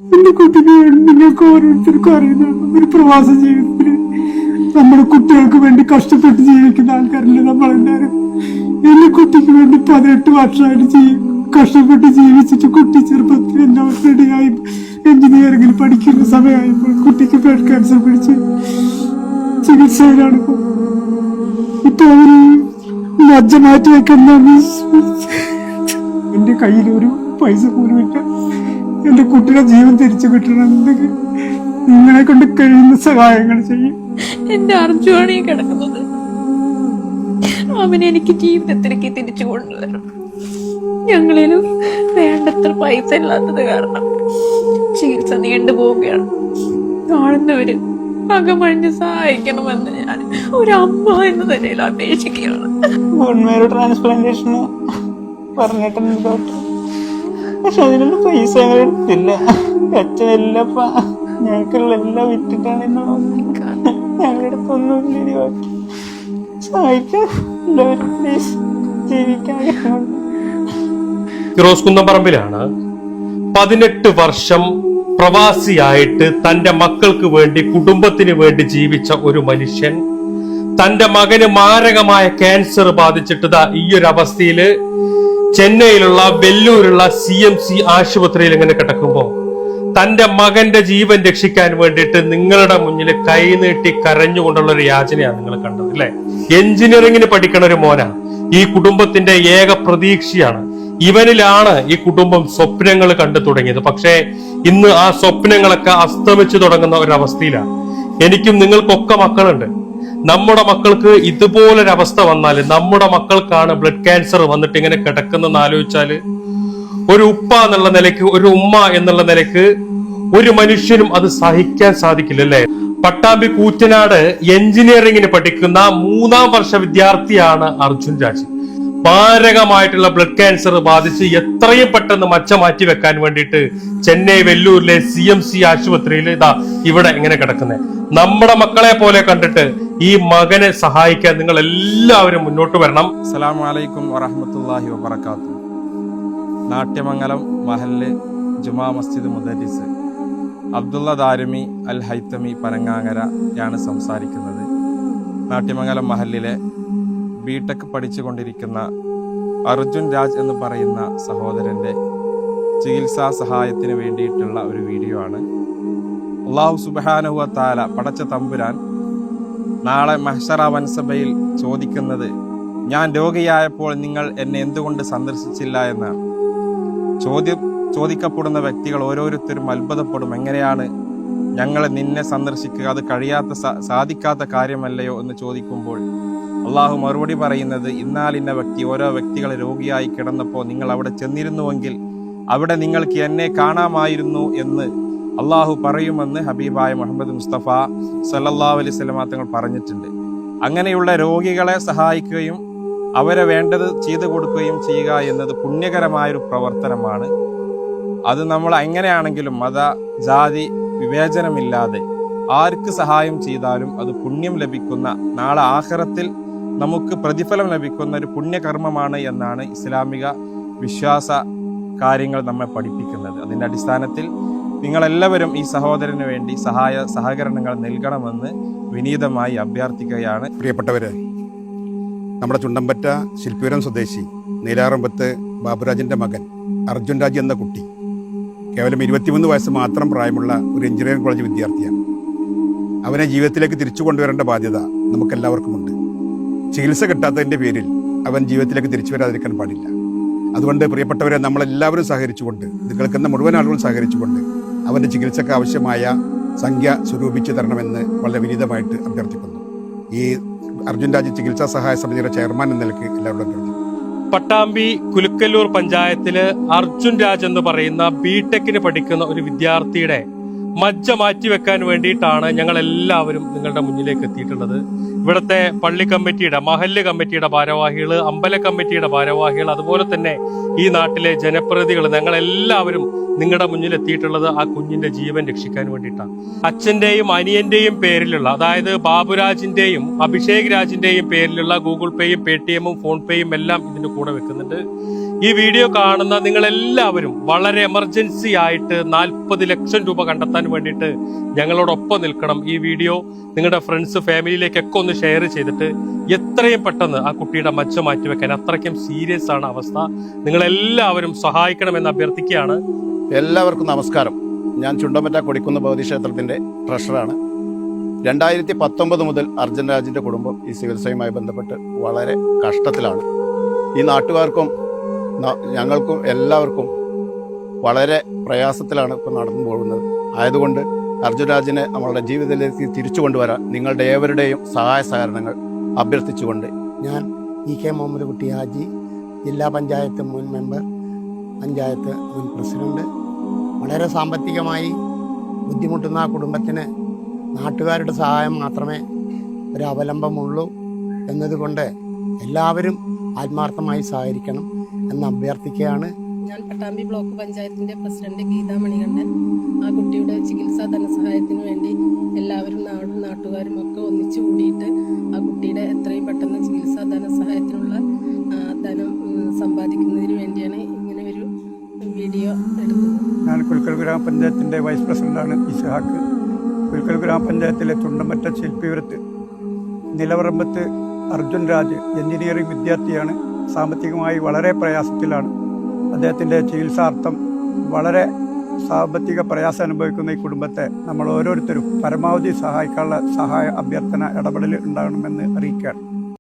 എന്റെ കുട്ടിക്ക് വേണ്ടി നിങ്ങൾക്ക് ഓരോരുത്തർക്കും അറിയുന്നതാണ്. ഒരു പ്രവാസ ജീവിതത്തിൽ നമ്മുടെ കുട്ടികൾക്ക് വേണ്ടി കഷ്ടപ്പെട്ട് ജീവിക്കുന്ന ആൾക്കാരല്ലേ നമ്മളെല്ലാവരും. എന്റെ കുട്ടിക്ക് വേണ്ടി 18 വർഷമായിട്ട് കഷ്ടപ്പെട്ട് ജീവിച്ചിട്ട് കുട്ടി ചെറുപ്പത്തിൽ എല്ലാം റെഡിയായി എഞ്ചിനീയറിംഗിൽ പഠിക്കുന്ന സമയമായപ്പോൾ കുട്ടിക്ക് ബ്ലഡ് ക്യാൻസർ പിടിച്ച് ചികിത്സയിലാണ്. ഇപ്പൊ അവര് ലജ്ജ മാറ്റി വെക്കുന്ന എന്റെ കയ്യിൽ ഒരു പൈസ പോലും ഇല്ല. എന്റെ കുട്ടിയുടെ ജീവൻ തിരിച്ചു കിട്ടണമെന്നുണ്ടെങ്കിൽ നിങ്ങളെ കൊണ്ട് കഴിയുന്ന സഹായങ്ങൾ ചെയ്യും. എന്റെ അർജുനാണ് ഈ കിടക്കുന്നത്. അവനെ എനിക്ക് ജീവിതത്തിലേക്ക് തിരിച്ചു കൊണ്ടുവരണം. ഞങ്ങളിലും വേണ്ടത്ര പൈസ ഇല്ലാത്തത് കാരണം ചികിത്സ നീണ്ടുപോവുകയാണ്. കാണുന്നവര് അകമഴിഞ്ഞ് സഹായിക്കണമെന്ന് ഞാൻ ഒരു അമ്മ എന്ന നിലയിൽ അപേക്ഷിക്കുകയാണ്. ബോൺമേരോ ട്രാൻസ്പ്ലാന്റേഷന് പറഞ്ഞിട്ടുണ്ട് ഡോക്ടർ. പക്ഷെ അതിനുള്ള പൈസ ഞങ്ങൾ എടുത്തില്ല. അച്ഛനെല്ലപ്പ ഞങ്ങൾക്കുള്ള എല്ലാം വിറ്റിട്ടാണ് ഞങ്ങളുടെ അടുത്തൊന്നുമില്ല. സഹായിക്കാൻ എല്ലാവരും പ്ലീസ്. ജീവിക്കാൻ ഫിറോസ് കുന്നംപറമ്പിലാണ് 18 വർഷം പ്രവാസിയായിട്ട് തന്റെ മക്കൾക്ക് വേണ്ടി കുടുംബത്തിന് വേണ്ടി ജീവിച്ച ഒരു മനുഷ്യൻ തന്റെ മകന് മാരകമായ ക്യാൻസർ ബാധിച്ചിട്ട് ഈ ഒരു അവസ്ഥയില് ചെന്നൈയിലുള്ള വെല്ലൂരുള്ള CMC ആശുപത്രിയിൽ ഇങ്ങനെ കിടക്കുമ്പോ തന്റെ മകന്റെ ജീവൻ രക്ഷിക്കാൻ വേണ്ടിയിട്ട് നിങ്ങളുടെ മുന്നിൽ കൈനീട്ടി കരഞ്ഞുകൊണ്ടുള്ള ഒരു യാചനയാണ് നിങ്ങൾ കണ്ടത് അല്ലെ. എഞ്ചിനീയറിംഗിന് പഠിക്കണ ഒരു മോന ഈ കുടുംബത്തിന്റെ ഏക പ്രതീക്ഷയാണ്. ഇവനിലാണ് ഈ കുടുംബം സ്വപ്നങ്ങൾ കണ്ടു തുടങ്ങിയത്. പക്ഷേ ഇന്ന് ആ സ്വപ്നങ്ങളൊക്കെ അസ്തമിച്ചു തുടങ്ങുന്ന ഒരവസ്ഥയിലാണ്. എനിക്കും നിങ്ങൾക്കൊക്കെ മക്കളുണ്ട്. നമ്മുടെ മക്കൾക്ക് ഇതുപോലൊരവസ്ഥ വന്നാൽ നമ്മുടെ മക്കൾക്കാണ് ബ്ലഡ് ക്യാൻസർ വന്നിട്ട് ഇങ്ങനെ കിടക്കുന്നെന്ന് ആലോചിച്ചാല് ഒരു ഉപ്പ എന്നുള്ള നിലയ്ക്ക്, ഒരു ഉമ്മ എന്നുള്ള നിലയ്ക്ക് ഒരു മനുഷ്യനും അത് സഹിക്കാൻ സാധിക്കില്ല അല്ലെ. പട്ടാമ്പി കൂറ്റനാട് എഞ്ചിനീയറിംഗിന് പഠിക്കുന്ന 3ാം വർഷ വിദ്യാർത്ഥിയാണ് അർജുൻ രാജ്. മാരകമായിട്ടുള്ള ബ്ലഡ് ക്യാൻസർ ബാധിച്ച് എത്രയും പെട്ടെന്ന് മച്ച മാറ്റി വെക്കാൻ വേണ്ടിയിട്ട് ചെന്നൈ വെല്ലൂരിലെ CMC ആശുപത്രിയിൽ ഇവിടെ ഇങ്ങനെ കിടക്കുന്നത്. നമ്മുടെ മക്കളെ പോലെ കണ്ടിട്ട് ഈ മകനെ സഹായിക്കാൻ നിങ്ങൾ എല്ലാവരും മുന്നോട്ട് വരണം. അസ്സലാമു അലൈക്കും വറഹ്മത്തുള്ളാഹി വബറകാതുഹു. നാട്യമംഗലം മഹല്ല് ജുമാ മസ്ജിദ് മുദരിസ് അബ്ദുള്ള ദാരിമി അൽ ഹൈത്തമി പനങ്ങാങ്ങരയാണ് സംസാരിക്കുന്നത്. നാട്യമംഗലം മഹല്ലിലെ ബിടെക് പഠിച്ചുകൊണ്ടിരിക്കുന്ന അർജുൻ രാജ് എന്ന് പറയുന്ന സഹോദരൻ്റെ ചികിത്സാ സഹായത്തിന് വേണ്ടിയിട്ടുള്ള ഒരു വീഡിയോ ആണ്. അല്ലാഹു സുബ്ഹാനഹു വ തആല പടച്ച തമ്പുരാൻ നാളെ മഹ്ശറ വൻസഭയിൽ ചോദിക്കുന്നത്, ഞാൻ രോഗിയായപ്പോൾ നിങ്ങൾ എന്നെ എന്തുകൊണ്ട് സന്ദർശിച്ചില്ല എന്നാണ്. ചോദിക്കപ്പെടുന്ന വ്യക്തികൾ ഓരോരുത്തരും അത്ഭുതപ്പെടും. എങ്ങനെയാണ് ഞങ്ങളെ നിന്നെ സന്ദർശിക്കുക, അത് സാധിക്കാത്ത കാര്യമല്ലയോ എന്ന് ചോദിക്കുമ്പോൾ അള്ളാഹു മറുപടി പറയുന്നത്, ഇന്നാലിന്ന വ്യക്തി, ഓരോ വ്യക്തികളെ രോഗിയായി കിടന്നപ്പോൾ നിങ്ങൾ അവിടെ ചെന്നിരുന്നുവെങ്കിൽ അവിടെ നിങ്ങൾക്ക് എന്നെ കാണാമായിരുന്നു എന്ന് അള്ളാഹു പറയുമെന്ന് ഹബീബായ മുഹമ്മദ് മുസ്തഫ സല്ലല്ലാഹു അലൈഹി വസല്ലം തങ്ങൾ പറഞ്ഞിട്ടുണ്ട്. അങ്ങനെയുള്ള രോഗികളെ സഹായിക്കുകയും അവരെ വേണ്ടത് ചെയ്തു കൊടുക്കുകയും ചെയ്യുക എന്നത് പുണ്യകരമായൊരു പ്രവർത്തനമാണ്. അത് നമ്മൾ എങ്ങനെയാണെങ്കിലും മത ജാതി വിവേചനമില്ലാതെ ആർക്ക് സഹായം ചെയ്താലും അത് പുണ്യം ലഭിക്കുന്ന, നാളെ ആഖിറത്തിൽ നമുക്ക് പ്രതിഫലം ലഭിക്കുന്ന ഒരു പുണ്യകർമ്മമാണ് എന്നാണ് ഇസ്ലാമിക വിശ്വാസ കാര്യങ്ങൾ നമ്മെ പഠിപ്പിക്കുന്നത്. അതിൻ്റെ അടിസ്ഥാനത്തിൽ നിങ്ങളെല്ലാവരും ഈ സഹോദരന് വേണ്ടി സഹകരണങ്ങൾ നൽകണമെന്ന് വിനീതമായി അഭ്യർത്ഥിക്കുകയാണ്. പ്രിയപ്പെട്ടവരെ, നമ്മുടെ ചുണ്ടമ്പറ്റ ശില്പിപുരം സ്വദേശി നീലാറമ്പത്ത് ബാബുരാജിൻ്റെ മകൻ അർജുൻ രാജ് എന്ന കുട്ടി കേവലം 23 വയസ്സ് മാത്രം പ്രായമുള്ള ഒരു എഞ്ചിനീയറിംഗ് കോളേജ് വിദ്യാർത്ഥിയാണ്. അവനെ ജീവിതത്തിലേക്ക് തിരിച്ചു കൊണ്ടുവരേണ്ട ബാധ്യത നമുക്കെല്ലാവർക്കുമുണ്ട്. ചികിത്സ കിട്ടാത്തതിൻ്റെ പേരിൽ അവൻ ജീവിതത്തിലേക്ക് തിരിച്ചു വരാതിരിക്കാൻ പാടില്ല. അതുകൊണ്ട് പ്രിയപ്പെട്ടവരെ, നമ്മളെല്ലാവരും സഹകരിച്ചുകൊണ്ട്, ഇത് കേൾക്കുന്ന മുഴുവൻ ആളുകളും സഹകരിച്ചുകൊണ്ട് അവൻ്റെ ചികിത്സയ്ക്ക് ആവശ്യമായ സംഖ്യ സ്വരൂപിച്ചു തരണമെന്ന് വളരെ വിനീതമായിട്ട് അഭ്യർത്ഥിക്കുന്നു. ഈ അർജുൻ രാജ് ചികിത്സാ സഹായ സമിതിയുടെ ചെയർമാൻ എന്ന നിലയ്ക്ക് എല്ലാവരും അഭ്യർത്ഥിക്കുന്നു. പട്ടാമ്പി കുലുക്കല്ലൂർ പഞ്ചായത്തില് അർജുൻ രാജ് എന്ന് പറയുന്ന ബിടെക്കിന് പഠിക്കുന്ന ഒരു വിദ്യാർത്ഥിയുടെ മജ്ജ മാറ്റിവെക്കാൻ വേണ്ടിയിട്ടാണ് ഞങ്ങൾ എല്ലാവരും നിങ്ങളുടെ മുന്നിലേക്ക് എത്തിയിട്ടുള്ളത്. ഇവിടുത്തെ പള്ളി കമ്മിറ്റിയുടെ, മഹല്ല് കമ്മിറ്റിയുടെ ഭാരവാഹികൾ, അമ്പല കമ്മിറ്റിയുടെ ഭാരവാഹികൾ, അതുപോലെ തന്നെ ഈ നാട്ടിലെ ജനപ്രതിനിധികൾ, ഞങ്ങളെല്ലാവരും നിങ്ങളുടെ മുന്നിൽ എത്തിയിട്ടുള്ളത് ആ കുഞ്ഞിന്റെ ജീവൻ രക്ഷിക്കാൻ വേണ്ടിയിട്ടാണ്. അച്ഛന്റെയും അനിയന്റെയും പേരിലുള്ള, അതായത് ബാബുരാജിന്റെയും അഭിഷേക് രാജിന്റെയും പേരിലുള്ള ഗൂഗിൾ പേയും പേടിഎമ്മും ഫോൺ പേയും എല്ലാം ഇതിന്റെ കൂടെ വെക്കുന്നുണ്ട്. ഈ വീഡിയോ കാണുന്ന നിങ്ങൾ എല്ലാവരും വളരെ എമർജൻസി ആയിട്ട് 40 ലക്ഷം രൂപ കണ്ടെത്താൻ വേണ്ടിയിട്ട് ഞങ്ങളോടൊപ്പം നിൽക്കണം. ഈ വീഡിയോ നിങ്ങളുടെ ഫ്രണ്ട്സ് ഫാമിലിയിലേക്കൊക്കെ ഒന്ന് ഷെയർ ചെയ്തിട്ട് എത്രയും പെട്ടെന്ന് ആ കുട്ടിയുടെ മജ്ജ മാറ്റിവെക്കാൻ, അത്രയ്ക്കും സീരിയസ് ആണ് അവസ്ഥ. നിങ്ങളെല്ലാവരും സഹായിക്കണമെന്ന് അഭ്യർത്ഥിക്കുകയാണ്. എല്ലാവർക്കും നമസ്കാരം. ഞാൻ ചുണ്ടമ്പറ്റ കൊടിക്കുന്ന് ഭഗവതി ക്ഷേത്രത്തിൻ്റെ ട്രഷറാണ്. 2019 മുതൽ അർജുൻ രാജിൻ്റെ കുടുംബം ഈ ചികിത്സയുമായി ബന്ധപ്പെട്ട് വളരെ കഷ്ടത്തിലാണ്. ഈ നാട്ടുകാർക്കും ഞങ്ങൾക്കും എല്ലാവർക്കും വളരെ പ്രയാസത്തിലാണ് ഇപ്പോൾ നടന്നു പോകുന്നത്. ആയതുകൊണ്ട് അർജുൻ രാജിനെ നമ്മളുടെ ജീവിതത്തിലേക്ക് തിരിച്ചു കൊണ്ടുവരാൻ നിങ്ങളുടെ ഏവരുടെയും സഹായ സഹകരണങ്ങൾ അഭ്യർത്ഥിച്ചുകൊണ്ട് ഞാൻ EK മുഹമ്മദ് കുട്ടി ഹാജി, ജില്ലാ പഞ്ചായത്ത് മുൻ മെമ്പർ, പഞ്ചായത്ത് മുൻ പ്രസിഡന്റ്. വളരെ സാമ്പത്തികമായി ബുദ്ധിമുട്ടുന്ന ആ കുടുംബത്തിന് നാട്ടുകാരുടെ സഹായം മാത്രമേ ഒരു അവലംബമുള്ളൂ എന്നതുകൊണ്ട് എല്ലാവരും ആത്മാർത്ഥമായി സഹകരിക്കണം എന്ന് അഭ്യർത്ഥിക്കുകയാണ്. ഞാൻ പട്ടാമ്പി ബ്ലോക്ക് പഞ്ചായത്തിൻ്റെ പ്രസിഡന്റ് ഗീതാ മണികണ്ഠൻ. ആ കുട്ടിയുടെ ചികിത്സാ ധനസഹായത്തിന് വേണ്ടി എല്ലാവരും നാട്ടുകാരും ഒക്കെ ഒന്നിച്ചു കൂടിയിട്ട് ആ കുട്ടിയുടെ എത്രയും പെട്ടെന്ന് ചികിത്സാ ധനസഹായത്തിനുള്ള ധനം സമ്പാദിക്കുന്നതിന് വേണ്ടിയാണ് ഇങ്ങനെ ഒരു വീഡിയോ എടുക്കുന്നത്. ഞാൻ കുൽക്കൽ ഗ്രാമപഞ്ചായത്തിൻ്റെ വൈസ് പ്രസിഡന്റാണ് ഇസ്ഹാഖ്. കുൽക്കൽ ഗ്രാമപഞ്ചായത്തിലെ ചുണ്ടമ്പറ്റ ശില്പിപുരത്ത് നിലവറമ്പത്ത് അർജുൻ രാജ് എഞ്ചിനീയറിംഗ് വിദ്യാർത്ഥിയാണ്. സാമ്പത്തികമായി വളരെ പ്രയാസത്തിലാണ്. അദ്ദേഹത്തിൻ്റെ ചികിത്സാർത്ഥം വളരെ സാമ്പത്തിക പ്രയാസം അനുഭവിക്കുന്ന ഈ കുടുംബത്തെ നമ്മൾ ഓരോരുത്തരും പരമാവധി സഹായിക്കാനുള്ള സഹായ അഭ്യർത്ഥന ഇടപെടൽ ഉണ്ടാകണമെന്ന് അറിയിക്കുകയാണ്.